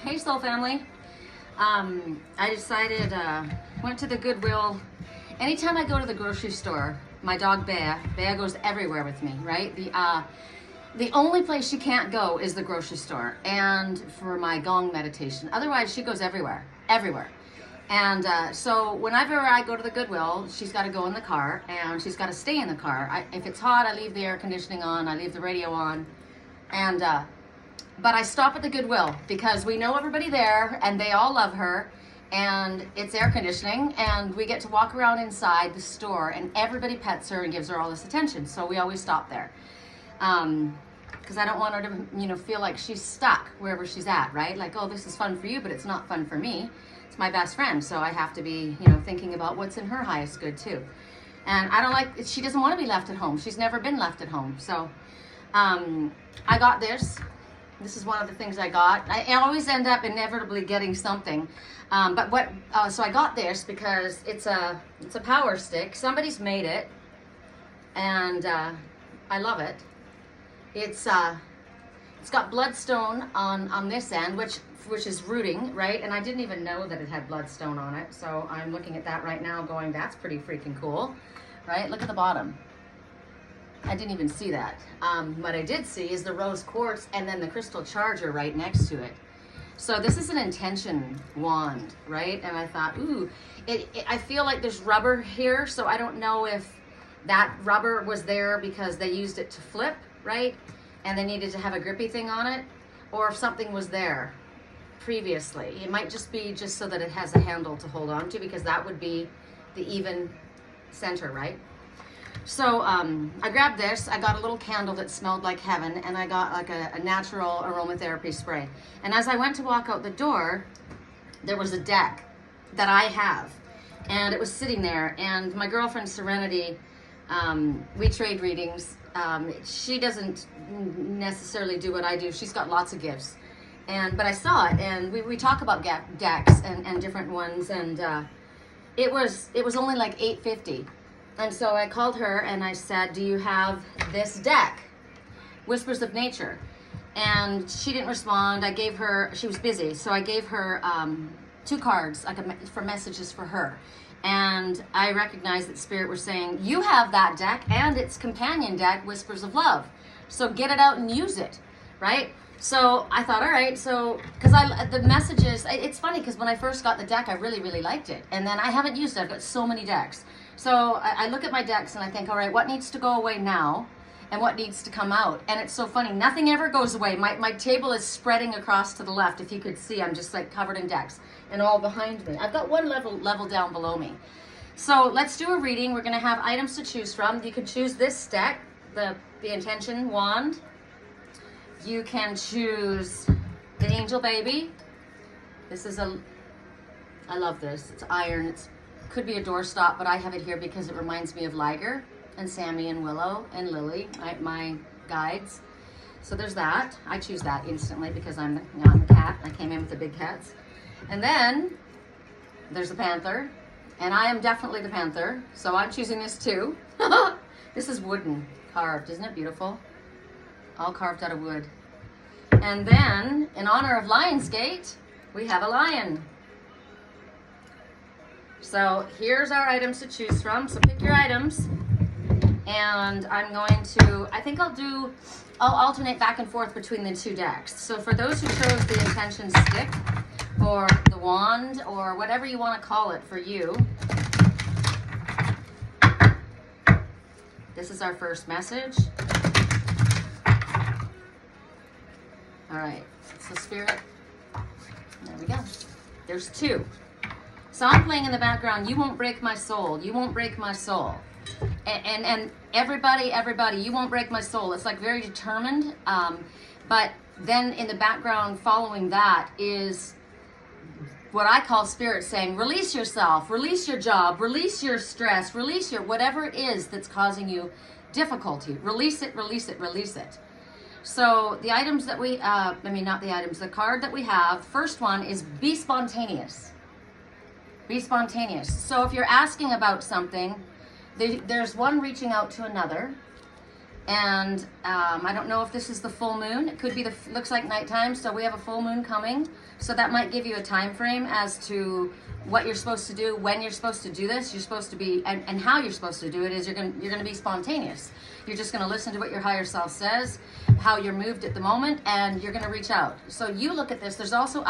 Hey, Soul Family. I decided, went to the Goodwill. Anytime I go to the grocery store, my dog Bea goes everywhere with me, right? The only place she can't go is the grocery store and for my gong meditation. Otherwise, she goes everywhere, everywhere. And so whenever I go to the Goodwill, she's got to go in the car and she's got to stay in the car. If it's hot, I leave the air conditioning on, I leave the radio on. And but I stop at the Goodwill because we know everybody there and they all love her and it's air conditioning and we get to walk around inside the store and everybody pets her and gives her all this attention. So we always stop there. Because I don't want her to, feel like she's stuck wherever she's at, right? Like, oh, this is fun for you, but it's not fun for me. It's my best friend, so I have to be, thinking about what's in her highest good too. And I don't like, she doesn't want to be left at home. She's never been left at home. So I got this. This is one of the things I got. I always end up inevitably getting something. So I got this because it's a power stick. Somebody's made it, and I love it. It's got bloodstone on this end, which is rooting, right? And I didn't even know that it had bloodstone on it. So I'm looking at that right now going, that's pretty freaking cool, right? Look at the bottom. I didn't even see that. What I did see is the rose quartz and then the crystal charger right next to it. So this is an intention wand, right? And I thought, ooh, I feel like there's rubber here. So I don't know if that rubber was there because they used it to flip, right? And they needed to have a grippy thing on it, or if something was there previously. It might just be just so that it has a handle to hold on to, because that would be the even center, right? So I grabbed this. I got a little candle that smelled like heaven, and I got like a natural aromatherapy spray. And as I went to walk out the door, there was a deck that I have, and it was sitting there. And my girlfriend Serenity, we trade readings. She doesn't necessarily do what I do. She's got lots of gifts, but I saw it, and we talk about decks and different ones, and it was only like $8.50. And so I called her and I said, do you have this deck, Whispers of Nature? And she didn't respond. I gave her, she was busy, so I gave her 2 cards for messages for her. And I recognized that Spirit was saying, you have that deck and its companion deck, Whispers of Love. So get it out and use it, right? So I thought, all right, so, because the messages, it's funny because when I first got the deck, I really, really liked it. And then I haven't used it. I've got so many decks. So I look at my decks and I think, all right, what needs to go away now and what needs to come out? And it's so funny. Nothing ever goes away. My table is spreading across to the left. If you could see, I'm just like covered in decks and all behind me. I've got one level down below me. So let's do a reading. We're going to have items to choose from. You can choose this deck, the Intention Wand. You can choose the Angel Baby. This is I love this. It's iron. It's could be a doorstop, but I have it here because it reminds me of Liger and Sammy and Willow and Lily, my guides. So there's that. I choose that instantly because I'm the cat. I came in with the big cats. And then there's the Panther, and I am definitely the Panther, so I'm choosing this too. This is wooden carved. Isn't it beautiful? All carved out of wood. And then, in honor of Lionsgate, we have a lion. So here's our items to choose from. So pick your items. And I'm going to, I think I'll alternate back and forth between the 2 decks. So for those who chose the Intention Stick, or the wand, or whatever you want to call it for you, this is our first message. All right, so Spirit, there we go. There's 2. So I'm playing in the background, you won't break my soul, you won't break my soul. And everybody, you won't break my soul. It's like very determined, but then in the background following that is what I call Spirit saying, release yourself, release your job, release your stress, release your whatever it is that's causing you difficulty. Release it, release it, release it. So the items that we, the card that we have, first one is be spontaneous. Be spontaneous. So if you're asking about something, there's one reaching out to another. And I don't know if this is the full moon. It could be looks like nighttime, so we have a full moon coming. So that might give you a time frame as to what you're supposed to do, when you're supposed to do this. You're supposed to be, and how you're supposed to do it is you're gonna be spontaneous. You're just gonna listen to what your higher self says, how you're moved at the moment, and you're gonna reach out. So you look at this. There's also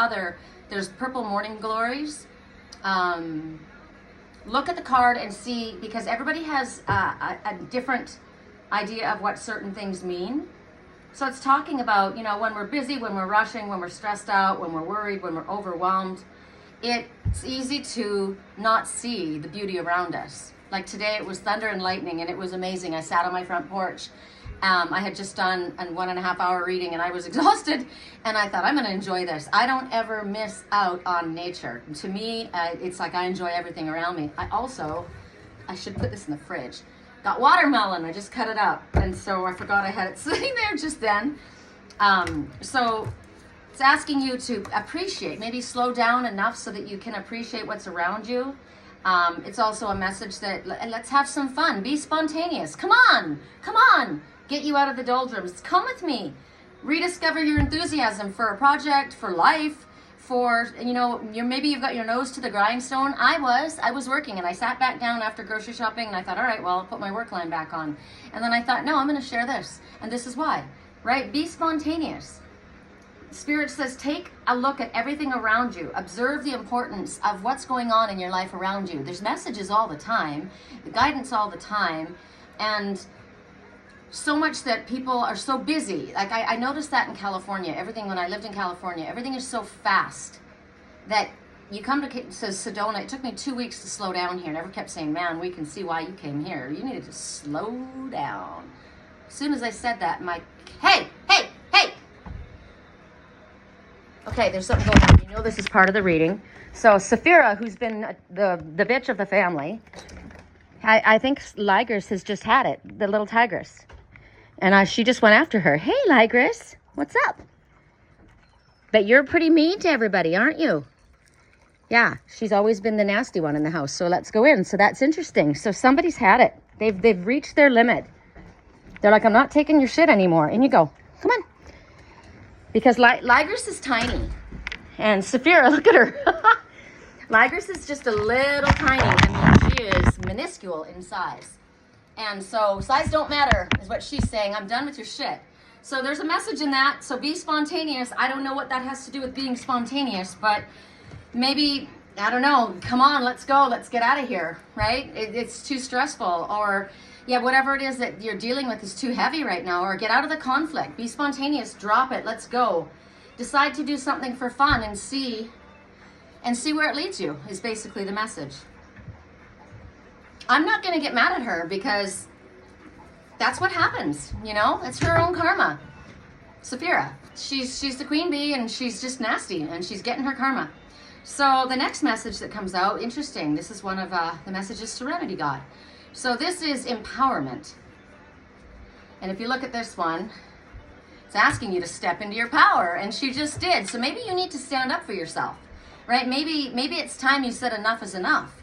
there's purple morning glories. Look at the card and see, because everybody has a different idea of what certain things mean. So it's talking about, when we're busy, when we're rushing, when we're stressed out, when we're worried, when we're overwhelmed, it's easy to not see the beauty around us. Like today it was thunder and lightning and it was amazing. I sat on my front porch. I had just done a 1.5 hour reading and I was exhausted, and I thought, I'm going to enjoy this. I don't ever miss out on nature. To me, it's like I enjoy everything around me. I should put this in the fridge. Got watermelon, I just cut it up, and so I forgot I had it sitting there just then. So it's asking you to appreciate, maybe slow down enough so that you can appreciate what's around you. It's also a message that let's have some fun, be spontaneous. Come on, get you out of the doldrums. Come with me, rediscover your enthusiasm for a project, for life, for, maybe you've got your nose to the grindstone. I was working, and I sat back down after grocery shopping, and I thought, all right, well, I'll put my work line back on. And then I thought, no, I'm going to share this, and this is why, right? Be spontaneous. Spirit says, take a look at everything around you. Observe the importance of what's going on in your life around you. There's messages all the time, the guidance all the time, and so much that people are so busy. Like I noticed that in California, when I lived in California, everything is so fast that you come to Sedona. It took me 2 weeks to slow down here. And I kept saying, man, we can see why you came here. You needed to slow down. As soon as I said that, hey. Okay, there's something going on. This is part of the reading. So Saphira, who's been the bitch of the family, I think Ligers has just had it, the little tigress. And she just went after her. Hey, Ligris, what's up? But you're pretty mean to everybody, aren't you? Yeah, she's always been the nasty one in the house. So let's go in. So that's interesting. So somebody's had it. They've reached their limit. They're like, I'm not taking your shit anymore. In you go. Come on. Because Ligris is tiny. And Saphira, look at her. Ligris is just a little tiny. I mean, she is minuscule in size. And so size don't matter is what she's saying. I'm done with your shit. So there's a message in that. So be spontaneous. I don't know what that has to do with being spontaneous, but maybe, I don't know, come on, let's go. Let's get out of here, right? It's too stressful, or whatever it is that you're dealing with is too heavy right now, or get out of the conflict. Be spontaneous. Drop it. Let's go. Decide to do something for fun and see where it leads you is basically the message. I'm not going to get mad at her because that's what happens, It's her own karma. Saphira, she's the queen bee, and she's just nasty, and she's getting her karma. So the next message that comes out, interesting. This is one of the messages Serenity got. So this is empowerment. And if you look at this one, it's asking you to step into your power, and she just did. So maybe you need to stand up for yourself, right? Maybe it's time you said enough is enough.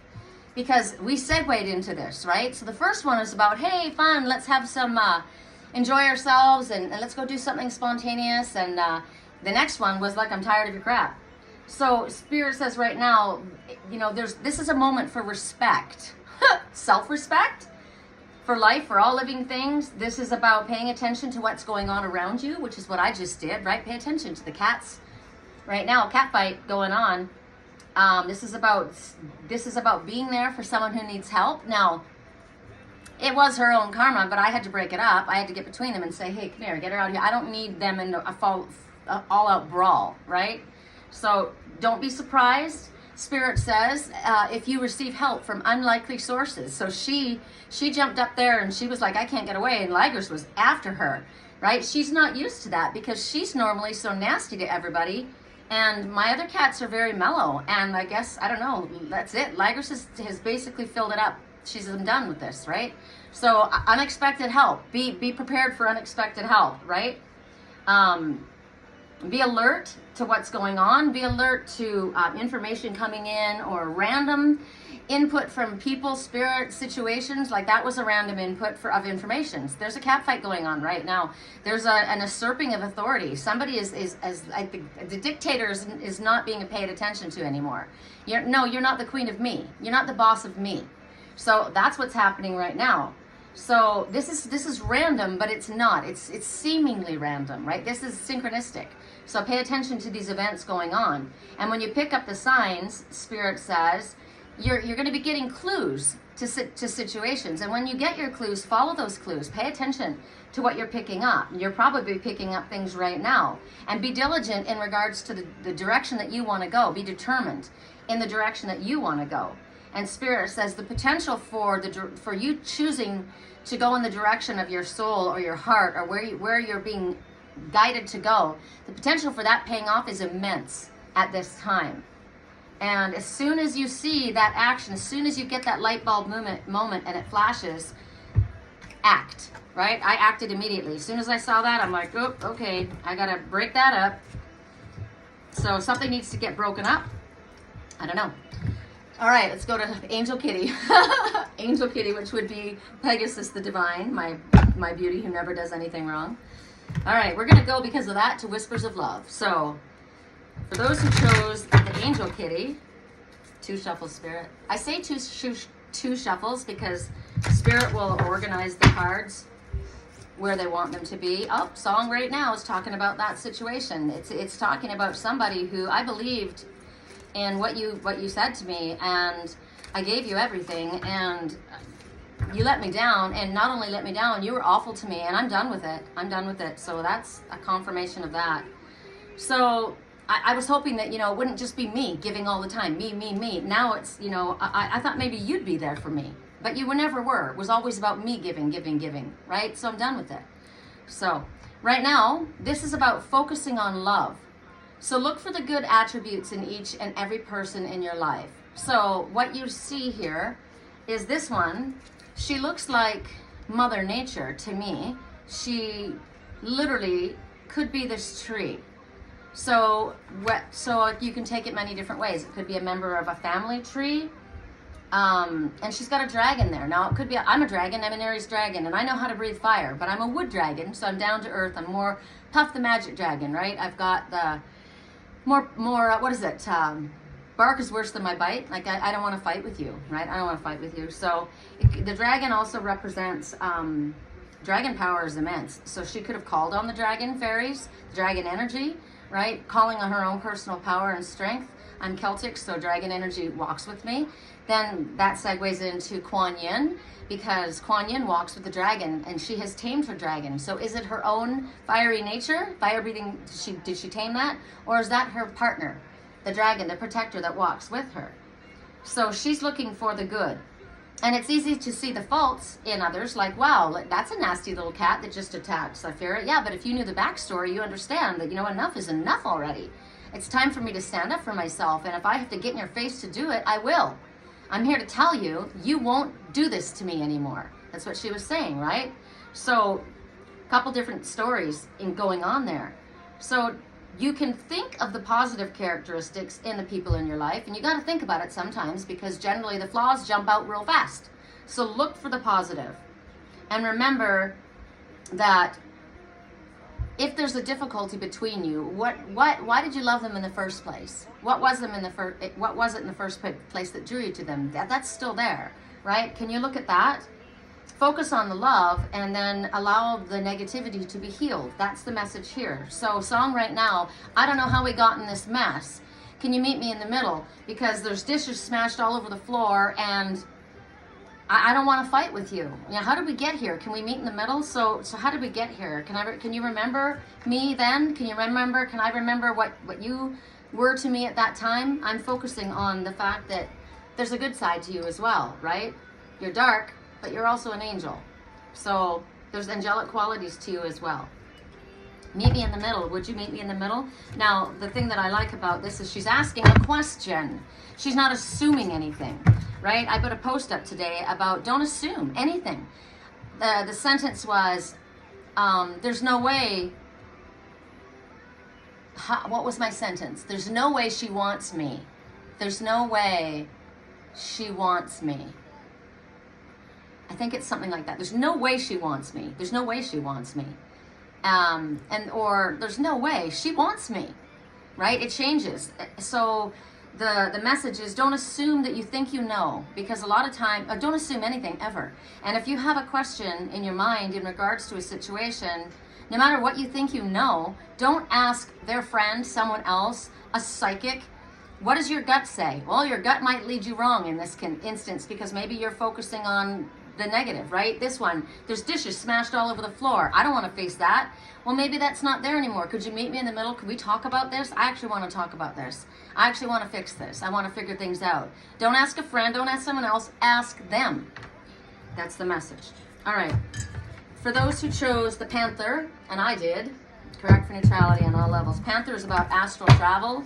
Because we segued into this, right? So the first one is about, hey, fun, let's have some, enjoy ourselves, and let's go do something spontaneous. And the next one was like, I'm tired of your crap. So Spirit says right now, this is a moment for respect, self-respect for life, for all living things. This is about paying attention to what's going on around you, which is what I just did, right? Pay attention to the cats. Right now, cat fight going on. This is about being there for someone who needs help. Now, it was her own karma, but I had to break it up. I had to get between them and say, hey, come here, get her out here. I don't need them in a all-out brawl, right? So don't be surprised. Spirit says, if you receive help from unlikely sources. So she jumped up there and she was like, I can't get away. And Ligers was after her, right? She's not used to that because she's normally so nasty to everybody. And my other cats are very mellow. And I guess, I don't know, that's it. Ligers has basically filled it up. She's done with this, right? So unexpected help. Be prepared for unexpected help, right? Be alert to what's going on. Be alert to information coming in or random input from people, spirit, situations, like that was a random input of information. There's a cat fight going on right now. There's an usurping of authority. Somebody is like the dictator is not being paid attention to anymore. You're not the queen of me. You're not the boss of me. So that's what's happening right now. So this is random, but it's not. It's seemingly random, right? This is synchronistic. So pay attention to these events going on. And when you pick up the signs, Spirit says, you're going to be getting clues to situations. And when you get your clues, follow those clues. Pay attention to what you're picking up. You're probably picking up things right now. And be diligent in regards to the direction that you want to go. Be determined in the direction that you want to go. And Spirit says the potential for you choosing to go in the direction of your soul or your heart, or where you're being guided to go, the potential for that paying off is immense at this time. And as soon as you see that action, as soon as you get that light bulb moment and it flashes, act, right? I acted immediately. As soon as I saw that, I'm like, oh, okay, I got to break that up. So something needs to get broken up. I don't know. All right, let's go to Angel Kitty. Angel Kitty, which would be Pegasus the Divine, my beauty who never does anything wrong. All right, we're going to go because of that to Whispers of Love. So for those who chose the Angel Kitty, 2 shuffles, Spirit. I say two shuffles because Spirit will organize the cards where they want them to be. Oh, song right now is talking about that situation. It's talking about somebody who I believed in what you said to me, and I gave you everything, and you let me down. And not only let me down, you were awful to me, and I'm done with it. I'm done with it. So that's a confirmation of that. So I was hoping that, it wouldn't just be me giving all the time, me. Now it's, I thought maybe you'd be there for me, but you never were. It was always about me giving, right? So I'm done with it. So right now, this is about focusing on love. So look for the good attributes in each and every person in your life. So what you see here is this one. She looks like Mother Nature to me. She literally could be this tree. So you can take it many different ways. It could be a member of a family tree. And she's got a dragon there. Now, it could be, I'm a dragon, I'm an Aries dragon, and I know how to breathe fire, but I'm a wood dragon, so I'm down to earth. I'm more Puff the Magic Dragon, right? I've got the more what is it? Bark is worse than my bite. Like, I don't want to fight with you, right? I don't want to fight with you. So the dragon also represents, dragon power is immense. So she could have called on the dragon fairies, dragon energy, right? Calling on her own personal power and strength. I'm Celtic, so dragon energy walks with me. Then that segues into Kuan Yin, because Kuan Yin walks with the dragon, and she has tamed her dragon. So is it her own fiery nature, fire breathing? Did she tame that? Or is that her partner, the dragon, the protector that walks with her? So she's looking for the good. And it's easy to see the faults in others, like, wow, that's a nasty little cat that just attacked Saphira. Yeah, but if you knew the backstory, you understand that, enough is enough already. It's time for me to stand up for myself, and if I have to get in your face to do it, I will. I'm here to tell you, you won't do this to me anymore. That's what she was saying, right? So, a couple different stories going on there. So, you can think of the positive characteristics in the people in your life, and you got to think about it sometimes, because generally the flaws jump out real fast. So look for the positive. And remember that if there's a difficulty between you, why did you love them in the first place? What was it in the first place that drew you to them? That's still there, right? Can you look at that? Focus on the love, and then allow the negativity to be healed. That's the message here. So song right now, I don't know how we got in this mess. Can you meet me in the middle? Because there's dishes smashed all over the floor, and I don't want to fight with you. How did we get here? Can we meet in the middle? So how did we get here? Can you remember me then? Can I remember what you were to me at that time? I'm focusing on the fact that there's a good side to you as well, right? You're dark, but you're also an angel. So there's angelic qualities to you as well. Meet me in the middle. Would you meet me in the middle? Now, the thing that I like about this is she's asking a question. She's not assuming anything, right? I put a post up today about don't assume anything. The sentence was, there's no way. What was my sentence? There's no way she wants me. There's no way she wants me. I think it's something like that. There's no way she wants me. There's no way she wants me. Or there's no way she wants me, right? It changes. So the message is, don't assume that you think you know, because a lot of time, don't assume anything ever. And if you have a question in your mind in regards to a situation, no matter what you think you know, don't ask their friend, someone else, a psychic, what does your gut say? Well, your gut might lead you wrong in this instance, because maybe you're focusing on the negative, right? This one, there's dishes smashed all over the floor. I don't want to face that. Well, maybe that's not there anymore. Could you meet me in the middle? Could we talk about this? I actually want to talk about this. I actually want to fix this. I want to figure things out. Don't ask a friend. Don't ask someone else. Ask them. That's the message. All right. For those who chose the Panther, and I did, correct for neutrality on all levels. Panther is about astral travel.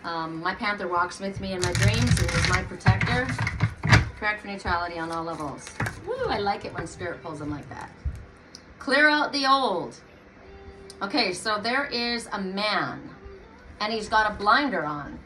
My Panther walks with me in my dreams and is my protector. Correct for neutrality on all levels. Woo, I like it when Spirit pulls them like that. Clear out the old. Okay, so there is a man, and he's got a blinder on.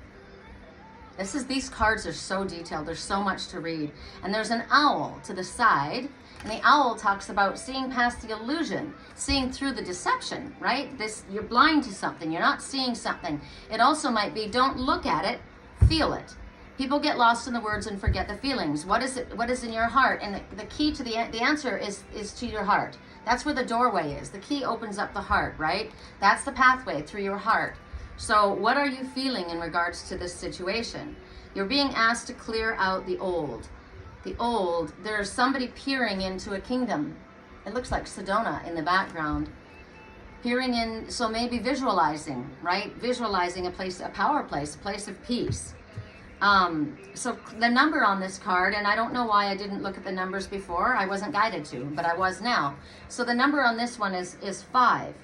These cards are so detailed. There's so much to read. And there's an owl to the side, and the owl talks about seeing past the illusion, seeing through the deception, right? You're blind to something. You're not seeing something. It also might be, don't look at it, feel it. People get lost in the words and forget the feelings. What is it? What is in your heart? And the key to the answer is to your heart. That's where the doorway is. The key opens up the heart, right? That's the pathway through your heart. So what are you feeling in regards to this situation? You're being asked to clear out the old. The old, there's somebody peering into a kingdom. It looks like Sedona in the background. Peering in, so maybe visualizing, right? Visualizing a place, a power place, a place of peace. So the number on this card, and I don't know why I didn't look at the numbers before. I wasn't guided to, but I was now. So the number on this one is 5.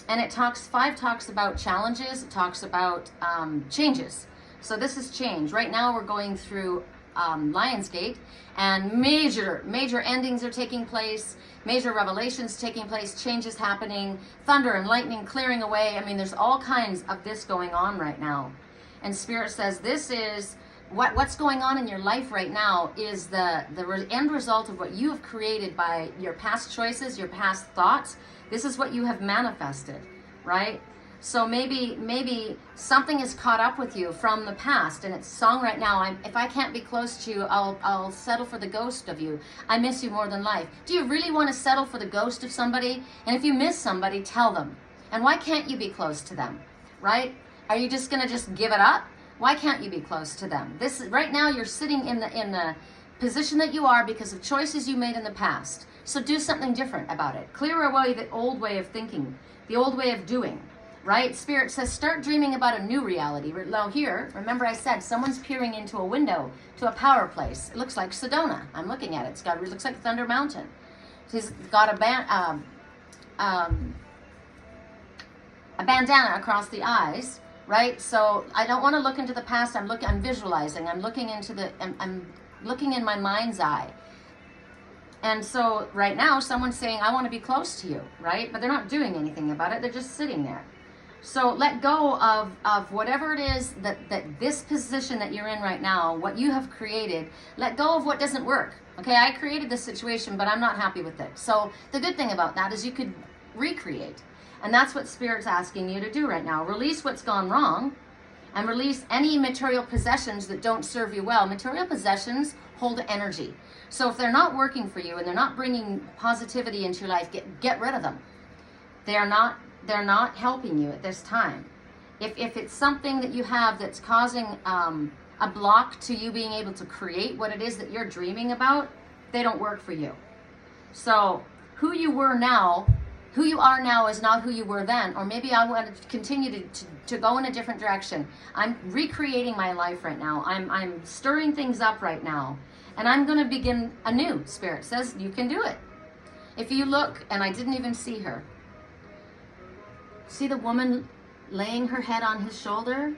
And 5 talks about challenges. It talks about changes. So this is change. Right now we're going through Lionsgate, and major endings are taking place, major revelations taking place, changes happening, thunder and lightning clearing away. I mean, there's all kinds of this going on right now. And Spirit says this is what's going on in your life right now is the end result of what you have created by your past choices, your past thoughts. This is what you have manifested, right? So maybe something is caught up with you from the past, and it's song right now. If I can't be close to you, I'll settle for the ghost of you. I miss you more than life. Do you really want to settle for the ghost of somebody? And if you miss somebody, tell them. And why can't you be close to them, right? Are you just gonna give it up? Why can't you be close to them? Right now you're sitting in the position that you are because of choices you made in the past. So do something different about it. Clear away the old way of thinking, the old way of doing, right? Spirit says start dreaming about a new reality. Now here, remember I said someone's peering into a window to a power place. It looks like Sedona. I'm looking at it. It looks like Thunder Mountain. He's got a bandana across the eyes. Right? So I don't want to look into the past. I'm visualizing. I'm looking I'm looking in my mind's eye. And so right now someone's saying, I want to be close to you, right? But they're not doing anything about it. They're just sitting there. So let go of whatever it is that this position that you're in right now, what you have created, let go of what doesn't work. Okay, I created this situation, but I'm not happy with it. So the good thing about that is you could recreate. And that's what Spirit's asking you to do right now. Release what's gone wrong and release any material possessions that don't serve you well. Material possessions hold energy. So if they're not working for you and they're not bringing positivity into your life, get rid of them. They're not helping you at this time. If it's something that you have that's causing a block to you being able to create what it is that you're dreaming about, they don't work for you. So who you are now is not who you were then. Or maybe I want to continue to go in a different direction. I'm recreating my life right now. I'm stirring things up right now. And I'm going to begin anew. Spirit says you can do it. If you look, and I didn't even see her. See the woman laying her head on his shoulder?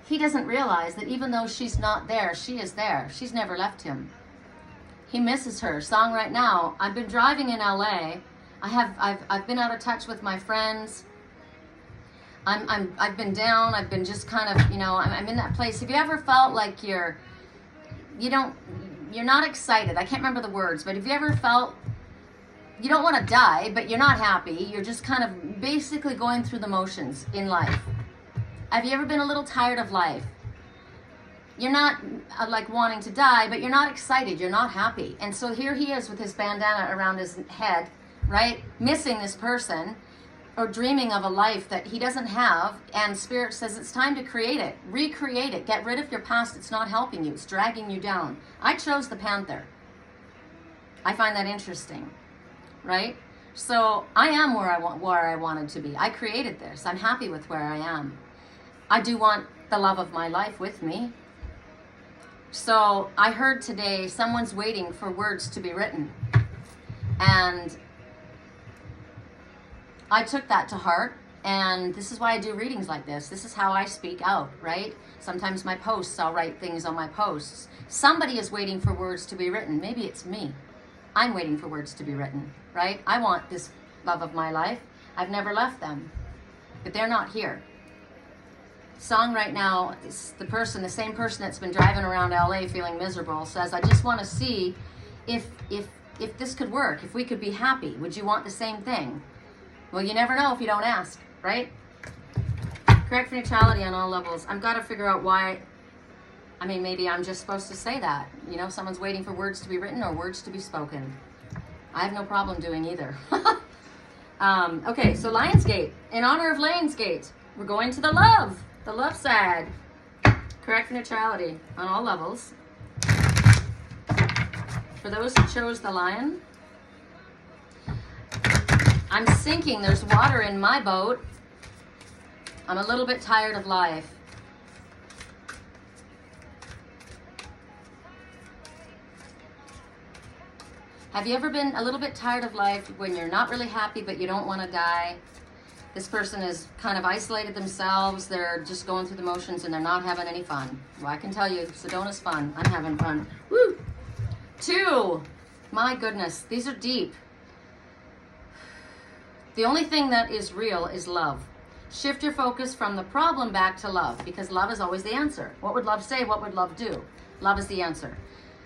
He doesn't realize that even though she's not there, she is there. She's never left him. He misses her. Song right now. I've been driving in LA. I've been out of touch with my friends. I've been down. I've been just kind of, I'm in that place. Have you ever felt like you're you're not excited. I can't remember the words, but have you ever felt you don't want to die, but you're not happy? You're just kind of basically going through the motions in life. Have you ever been a little tired of life? You're not like wanting to die, but you're not excited. You're not happy. And so here he is with his bandana around his head, right? Missing this person or dreaming of a life that he doesn't have. And Spirit says it's time to create it, recreate it, get rid of your past. It's not helping you. It's dragging you down. I chose the panther. I find that interesting, right? So I am where I wanted to be. I created this. I'm happy with where I am. I do want the love of my life with me. So I heard today someone's waiting for words to be written. And I took that to heart. And this is why I do readings like this. This is how I speak out, right? Sometimes my posts, I'll write things on my posts. Somebody is waiting for words to be written. Maybe it's me. I'm waiting for words to be written, right? I want this love of my life. I've never left them, but they're not here. Song right now, the same person that's been driving around LA feeling miserable says, I just want to see if this could work, if we could be happy. Would you want the same thing? Well, you never know if you don't ask, right? Correct neutrality on all levels. I've got to figure out why. I mean, maybe I'm just supposed to say that. You know, someone's waiting for words to be written or words to be spoken. I have no problem doing either. Okay, so Lionsgate. In honor of Lionsgate, we're going to the love side. Correct neutrality on all levels. For those who chose the lion, I'm sinking. There's water in my boat. I'm a little bit tired of life. Have you ever been a little bit tired of life when you're not really happy but you don't want to die? This person has kind of isolated themselves. They're just going through the motions and they're not having any fun. Well, I can tell you, Sedona's fun. I'm having fun. Woo! 2. My goodness, these are deep. The only thing that is real is love. Shift your focus from the problem back to love, because love is always the answer. What would love say? What would love do? Love is the answer.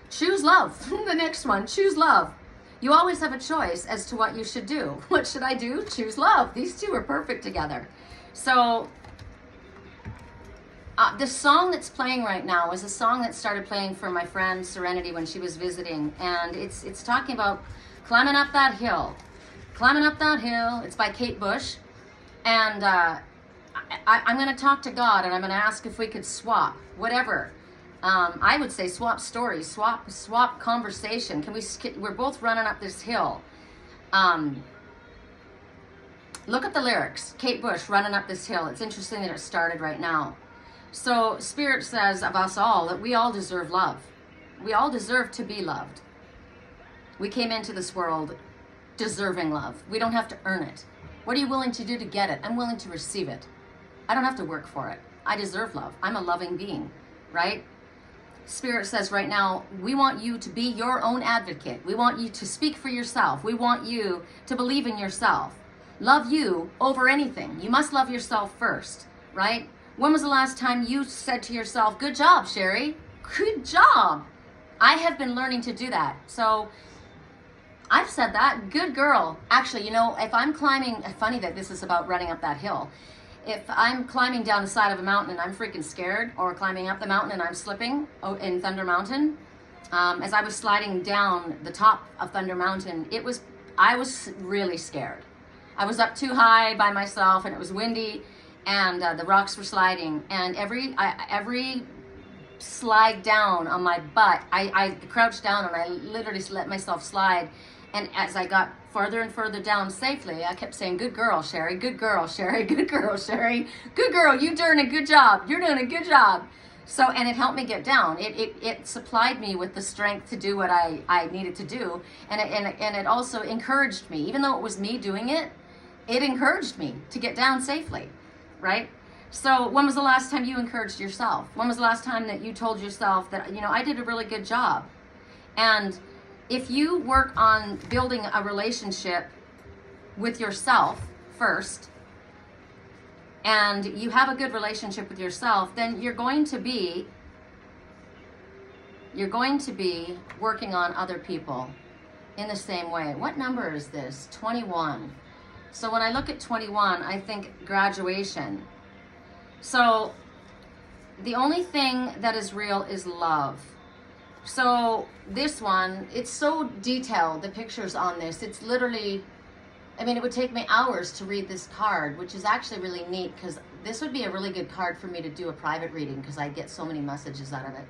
Choose love. The next one, choose love. You always have a choice as to what you should do. What should I do? Choose love. These two are perfect together. So the song that's playing right now is a song that started playing for my friend Serenity when she was visiting. And it's talking about climbing up that hill. Climbing up that hill. It's by Kate Bush. And I'm going to talk to God and I'm going to ask if we could swap, whatever. I would say swap stories, swap conversation. We're both running up this hill. Look at the lyrics. Kate Bush, running up this hill. It's interesting that it started right now. So Spirit says of us all that we all deserve love. We all deserve to be loved. We came into this world deserving love. We don't have to earn it. What are you willing to do to get it? I'm willing to receive it. I don't have to work for it. I deserve love. I'm a loving being, right? Spirit says right now, we want you to be your own advocate. We want you to speak for yourself. We want you to believe in yourself. Love you over anything. You must love yourself first, right? When was the last time you said to yourself, good job, Sherri? Good job. I have been learning to do that. So I've said that. Good girl. Actually, you know, if I'm climbing, funny that this is about running up that hill. If I'm climbing down the side of a mountain and I'm freaking scared, or climbing up the mountain and I'm slipping in Thunder Mountain, as I was sliding down the top of Thunder Mountain, I was really scared. I was up too high by myself and it was windy and the rocks were sliding, and every slide down on my butt, I crouched down and I literally let myself slide. And as I got farther and further down safely, I kept saying, good girl, Sherri, good girl, Sherri, good girl, Sherri, good girl, you're doing a good job, you're doing a good job. So, and it helped me get down. It supplied me with the strength to do what I needed to do. And it also encouraged me, even though it was me doing it, it encouraged me to get down safely, right? So when was the last time you encouraged yourself? When was the last time that you told yourself that, you know, I did a really good job? And if you work on building a relationship with yourself first, and you have a good relationship with yourself, then you're going to be you're going to be working on other people in the same way. What number is this? 21. So when I look at 21, I think graduation. So the only thing that is real is love. So this one, it's so detailed, the pictures on this. It's literally, I mean, it would take me hours to read this card, which is actually really neat because this would be a really good card for me to do a private reading because I get so many messages out of it.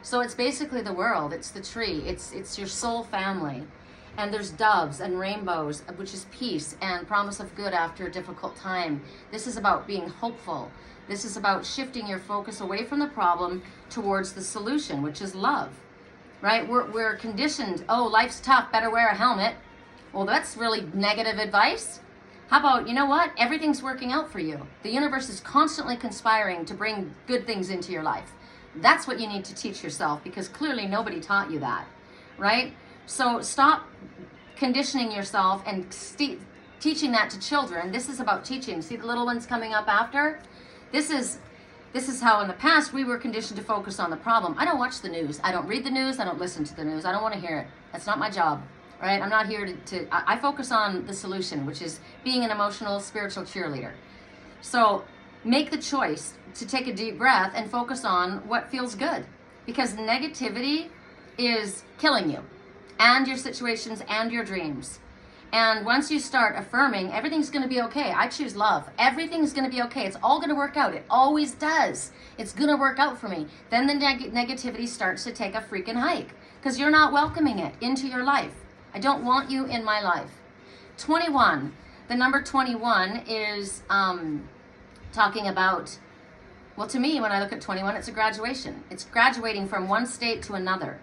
So it's basically the world, it's the tree, it's your soul family. And there's doves and rainbows, which is peace and promise of good after a difficult time. This is about being hopeful. This is about shifting your focus away from the problem towards the solution, which is love, right? We're conditioned, oh, life's tough, better wear a helmet. Well, that's really negative advice. How about, you know what? Everything's working out for you. The universe is constantly conspiring to bring good things into your life. That's what you need to teach yourself because clearly nobody taught you that, right? So stop conditioning yourself and teaching that to children. This is about teaching. See the little ones coming up after? This is how in the past we were conditioned to focus on the problem. I don't watch the news. I don't read the news. I don't listen to the news. I don't want to hear it. That's not my job, right? I'm not here I focus on the solution, which is being an emotional, spiritual cheerleader. So make the choice to take a deep breath and focus on what feels good because negativity is killing you and your situations and your dreams. And once you start affirming, everything's going to be okay. I choose love. Everything's going to be okay. It's all going to work out. It always does. It's going to work out for me. Then the negativity starts to take a freaking hike because you're not welcoming it into your life. I don't want you in my life. 21. The number 21 is talking about, well, to me, when I look at 21, it's a graduation. It's graduating from one state to another,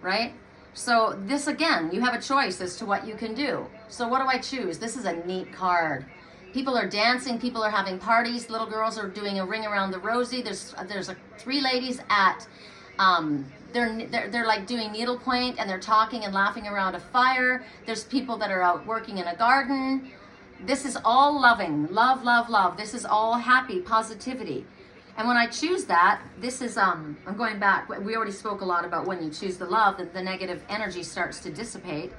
right? So this, again, you have a choice as to what you can do. So what do I choose? This is a neat card. People are dancing. People are having parties. Little girls are doing a ring around the rosy. There's three ladies at, they're like doing needlepoint and they're talking and laughing around a fire. There's people that are out working in a garden. This is all loving. Love, love, love. This is all happy, positivity. And when I choose that, this is, I'm going back. We already spoke a lot about when you choose the love, that the negative energy starts to dissipate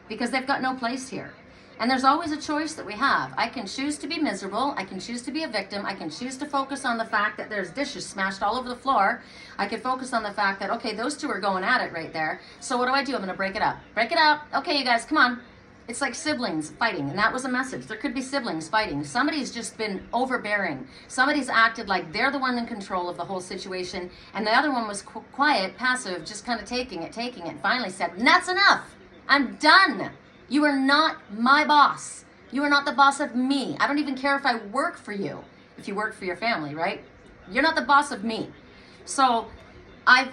because they've got no place here. And there's always a choice that we have. I can choose to be miserable. I can choose to be a victim. I can choose to focus on the fact that there's dishes smashed all over the floor. I can focus on the fact that, okay, those two are going at it right there. So what do? I'm going to break it up. Break it up. Okay, you guys, come on. It's like siblings fighting, and that was a message. There could be siblings fighting. Somebody's just been overbearing. Somebody's acted like they're the one in control of the whole situation, and the other one was quiet, passive, just kind of taking it, finally said, that's enough. I'm done. You are not my boss. You are not the boss of me. I don't even care if I work for you. If you work for your family, right? You're not the boss of me. So I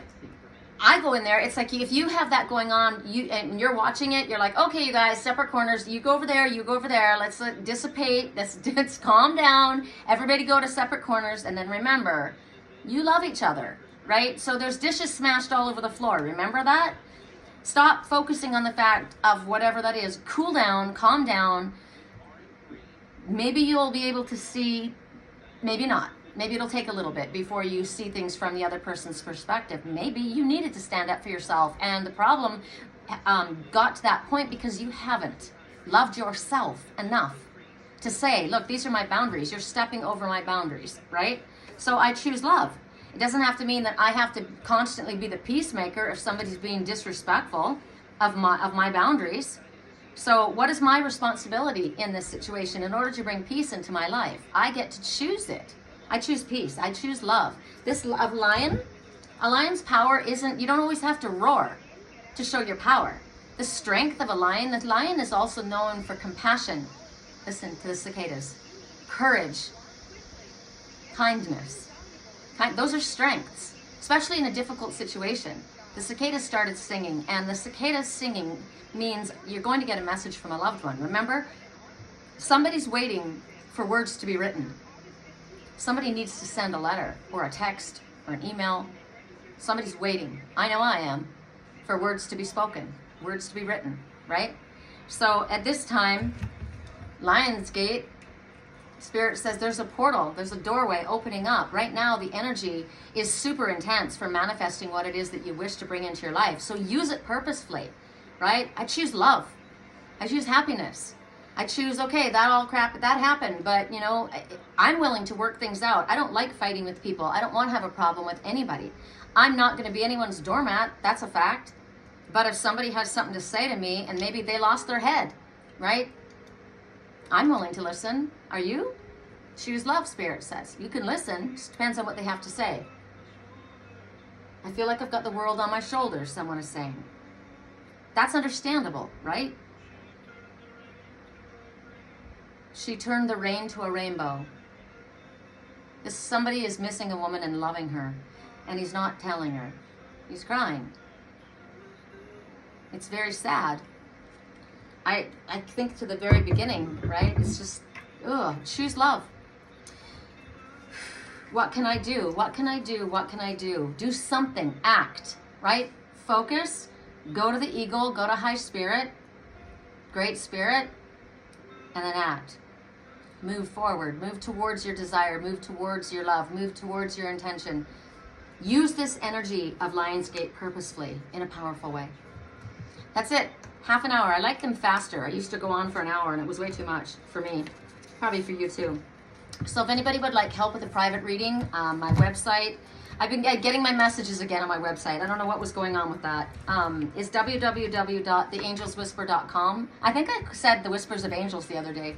go in there, it's like if you have that going on, and you're watching it, you're like, okay, you guys, separate corners, you go over there, let's dissipate, let's calm down, everybody go to separate corners, and then remember, you love each other, right? So there's dishes smashed all over the floor, remember that? Stop focusing on the fact of whatever that is, cool down, calm down, maybe you'll be able to see, maybe not. Maybe it'll take a little bit before you see things from the other person's perspective. Maybe you needed to stand up for yourself, and the problem got to that point because you haven't loved yourself enough to say, look, these are my boundaries. You're stepping over my boundaries, right? So I choose love. It doesn't have to mean that I have to constantly be the peacemaker if somebody's being disrespectful of my boundaries. So what is my responsibility in this situation in order to bring peace into my life? I get to choose it. I choose peace. I choose love. This lion, a lion's power isn't, you don't always have to roar to show your power. The strength of a lion, the lion is also known for compassion. Listen to the cicadas. Courage, kindness. Those are strengths, especially in a difficult situation. The cicadas started singing, and the cicadas singing means you're going to get a message from a loved one. Remember, somebody's waiting for words to be written. Somebody needs to send a letter or a text or an email. Somebody's waiting. I know I am for words to be spoken, words to be written, right? So at this time, Lionsgate, Spirit says there's a portal, there's a doorway opening up. Right now, the energy is super intense for manifesting what it is that you wish to bring into your life. So use it purposefully, right? I choose love. I choose happiness. I choose, okay, that all crap, that happened, but you know, I'm willing to work things out. I don't like fighting with people. I don't want to have a problem with anybody. I'm not going to be anyone's doormat. That's a fact. But if somebody has something to say to me and maybe they lost their head, right? I'm willing to listen. Are you? Choose love, Spirit says. You can listen. Just depends on what they have to say. I feel like I've got the world on my shoulders, someone is saying. That's understandable, right? She turned the rain to a rainbow. Somebody is missing a woman and loving her, and he's not telling her. He's crying. It's very sad. I think to the very beginning, right? It's just, choose love. What can I do? What can I do? What can I do? Do something. Act, right? Focus. Go to the eagle. Go to high spirit. Great spirit. And then act. Move forward. Move towards your desire. Move towards your love. Move towards your intention. Use this energy of Lionsgate purposefully in a powerful way. That's it. Half an hour. I like them faster. I used to go on for an hour and it was way too much for me. Probably for you too. So if anybody would like help with a private reading, my website, I've been getting my messages again on my website. I don't know what was going on with that. It's www.theangelswhisper.com. I think I said the Whispers of Angels the other day.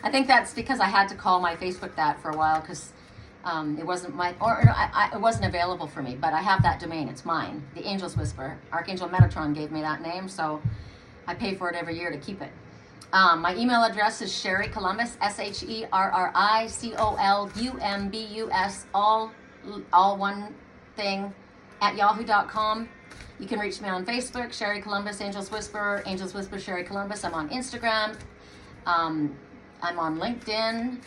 I think that's because I had to call my Facebook that for a while because it wasn't it wasn't available for me, but I have that domain. It's mine. The Angels Whisper. Archangel Metatron gave me that name, so I pay for it every year to keep it. My email address is Sherri Columbus, SherriColumbus, all one thing, at yahoo.com. You can reach me on Facebook, Sherri Columbus, Angels Whisper, Sherri Columbus. I'm on Instagram. I'm on LinkedIn.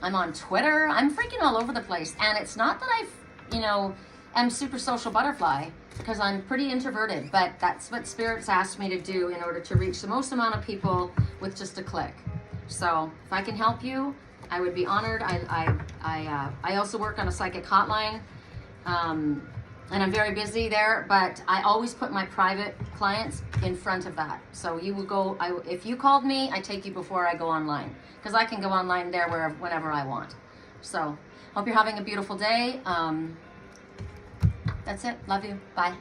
I'm on Twitter. I'm freaking all over the place. And it's not that am super social butterfly, because I'm pretty introverted, but that's what Spirit's asked me to do in order to reach the most amount of people with just a click. So if I can help you, I would be honored. I also work on a psychic hotline, and I'm very busy there, but I always put my private clients in front of that. So you will go, if you called me, I take you before I go online, because I can go online there whenever I want. So hope you're having a beautiful day. That's it. Love you. Bye.